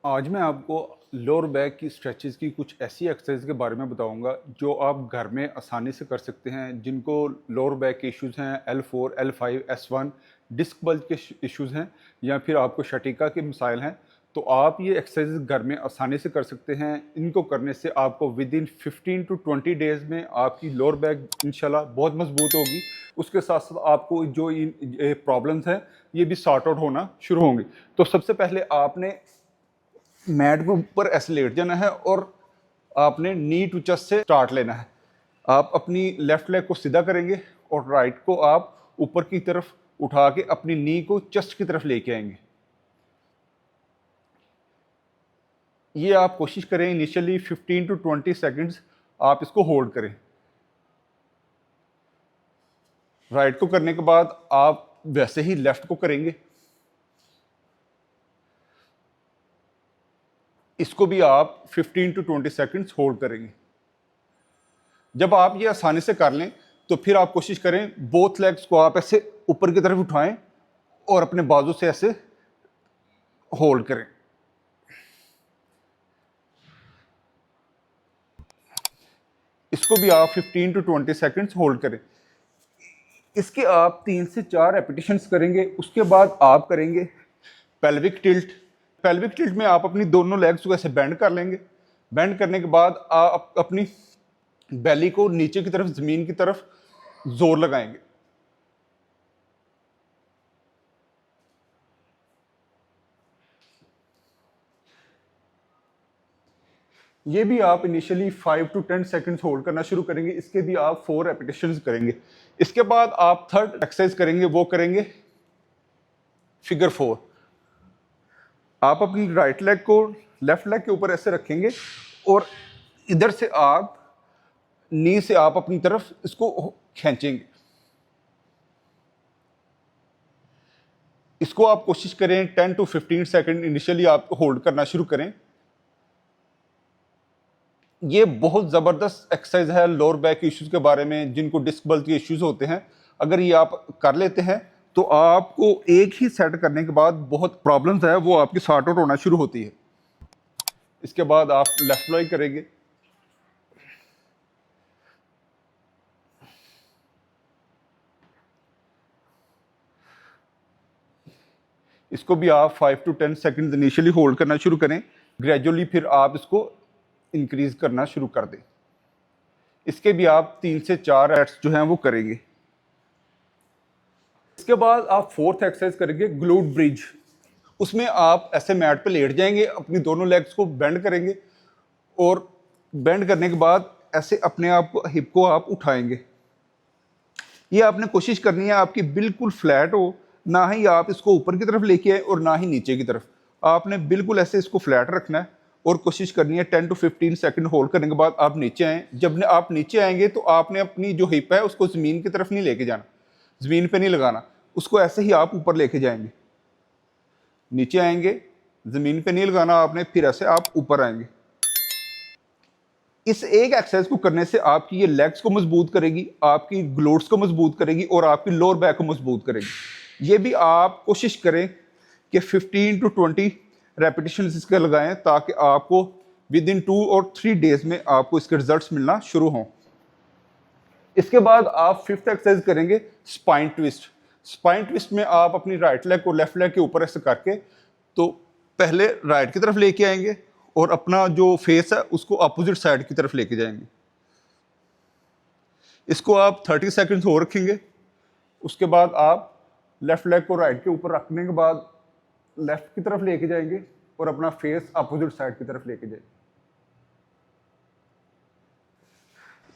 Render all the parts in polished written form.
आज मैं आपको लोअर बैक की स्ट्रेचेस की कुछ ऐसी एक्सरसाइज के बारे में बताऊंगा जो आप घर में आसानी से कर सकते हैं। जिनको लोअर बैक के इश्यूज हैं, L4, L5, S1, disc bulge के इश्यूज हैं या फिर आपको शटिका के मसाइल हैं, तो आप ये एक्सरसाइज घर में आसानी से कर सकते हैं। इनको करने से आपको विद इन 15 to 20 डेज में आपकी लोअर बैक इंशाल्लाह बहुत मजबूत होगी। उसके साथ साथ आपको जो प्रॉब्लम्स हैं ये भी सॉर्ट आउट होना शुरू होंगी। तो सबसे पहले आपने मैट के ऊपर ऐसे लेट जाना है और आपने नी टू चेस्ट से स्टार्ट लेना है। आप अपनी लेफ्ट लेग को सीधा करेंगे और राइट को आप ऊपर की तरफ उठा के अपनी नी को चेस्ट की तरफ लेके आएंगे। ये आप कोशिश करें इनिशियली 15 to 20 सेकंड्स आप इसको होल्ड करें। राइट को करने के बाद आप वैसे ही लेफ्ट को करेंगे। इसको भी आप 15 to 20 सेकंड्स होल्ड करेंगे। जब आप ये आसानी से कर लें तो फिर आप कोशिश करें बोथ लेग्स को आप ऐसे ऊपर की तरफ उठाएं और अपने बाजू से ऐसे होल्ड करें। इसको भी आप 15 to 20 सेकंड्स होल्ड करें। इसके आप 3 से 4 रेपिटेशंस करेंगे। उसके बाद आप करेंगे पेल्विक टिल्ट। पेल्विक टिल्ट में आप अपनी दोनों लेग्स को ऐसे बेंड कर लेंगे। बेंड करने के बाद आप अपनी बेली को नीचे की तरफ, जमीन की तरफ जोर लगाएंगे। ये भी आप इनिशियली 5 to 10 सेकंड्स होल्ड करना शुरू करेंगे। इसके भी आप 4 रेपिटेशंस करेंगे। इसके बाद आप थर्ड एक्सरसाइज करेंगे, वो करेंगे फिगर 4। आप अपनी राइट लेग को लेफ्ट लेग के ऊपर ऐसे रखेंगे और इधर से आप नी से आप अपनी तरफ इसको खींचेंगे। इसको आप कोशिश करें 10 to 15 सेकंड इनिशियली आप होल्ड करना शुरू करें। ये बहुत ज़बरदस्त एक्सरसाइज है लोअर बैक इश्यूज के बारे में, जिनको डिस्क बल्ज के इश्यूज होते हैं। अगर ये आप कर लेते हैं तो आपको एक ही सेट करने के बाद बहुत प्रॉब्लम्स है वो आपकी सॉर्ट आउट होना शुरू होती है। इसके बाद आप लेफ्ट फ्लाई करेंगे। इसको भी आप 5 to 10 सेकंड इनिशियली होल्ड करना शुरू करें। ग्रेजुअली फिर आप इसको इंक्रीज करना शुरू कर दें। इसके भी आप 3 से 4 रेट्स जो हैं वो करेंगे। इसके बाद आप फोर्थ एक्सरसाइज करेंगे ग्लूट ब्रिज। उसमें आप ऐसे मैट पे लेट जाएंगे, अपनी दोनों लेग्स को बेंड करेंगे और बेंड करने के बाद ऐसे अपने आप को हिप को आप उठाएंगे। ये आपने कोशिश करनी है आपकी बिल्कुल फ्लैट हो, ना ही आप इसको ऊपर की तरफ लेके आए और ना ही नीचे की तरफ। आपने बिल्कुल ऐसे इसको फ्लैट रखना है और कोशिश करनी है 10 to 15 सेकंड होल्ड करने के बाद आप नीचे आएँ। जब आप नीचे आएंगे तो आपने अपनी जो हिप है उसको ज़मीन की तरफ नहीं लेके जाना, ज़मीन पे नहीं लगाना, उसको ऐसे ही आप ऊपर लेके जाएंगे। नीचे आएंगे, ज़मीन पे नहीं लगाना आपने, फिर ऐसे आप ऊपर आएंगे। इस एक एक्सरसाइज को करने से आपकी ये लेग्स को मजबूत करेगी, आपकी ग्लूट्स को मजबूत करेगी और आपकी लोअर बैक को मजबूत करेगी। ये भी आप कोशिश करें कि 15 to 20 रेपिटेशन इसके लगाएं ताकि आपको विद इन 2 or 3 डेज में आपको इसके रिजल्ट्स मिलना शुरू हों। इसके बाद आप फिफ्थ एक्सरसाइज करेंगे स्पाइन ट्विस्ट। स्पाइन ट्विस्ट में आप अपनी राइट लेग को लेफ्ट लेग के ऊपर ऐसे करके तो पहले राइट की तरफ लेके आएंगे और अपना जो फेस है उसको अपोजिट साइड की तरफ लेके जाएंगे। इसको आप 30 सेकंड्स हो रखेंगे। उसके बाद आप लेफ्ट लेग को राइट के ऊपर रखने के बाद लेफ्ट की तरफ लेके जाएंगे और अपना फेस अपोजिट साइड की तरफ लेके जाएंगे।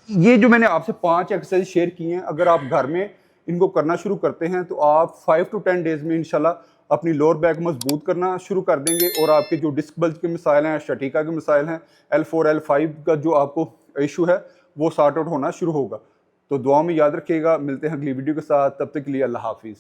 ये जो मैंने आपसे 5 एक्सरसाइज शेयर की हैं, अगर आप घर में इनको करना शुरू करते हैं तो आप 5 to 10 डेज में इंशाल्लाह अपनी लोअर बैक मजबूत करना शुरू कर देंगे और आपके जो डिस्क बल्ज के मिसाइल हैं, शटिका के मिसाइल हैं, L4, L5 का जो आपको इशू है वो सॉर्ट आउट होना शुरू होगा। तो दुआ में याद रखिएगा। मिलते हैं अगली वीडियो के साथ, तब तक के लिए अल्लाह हाफिज़।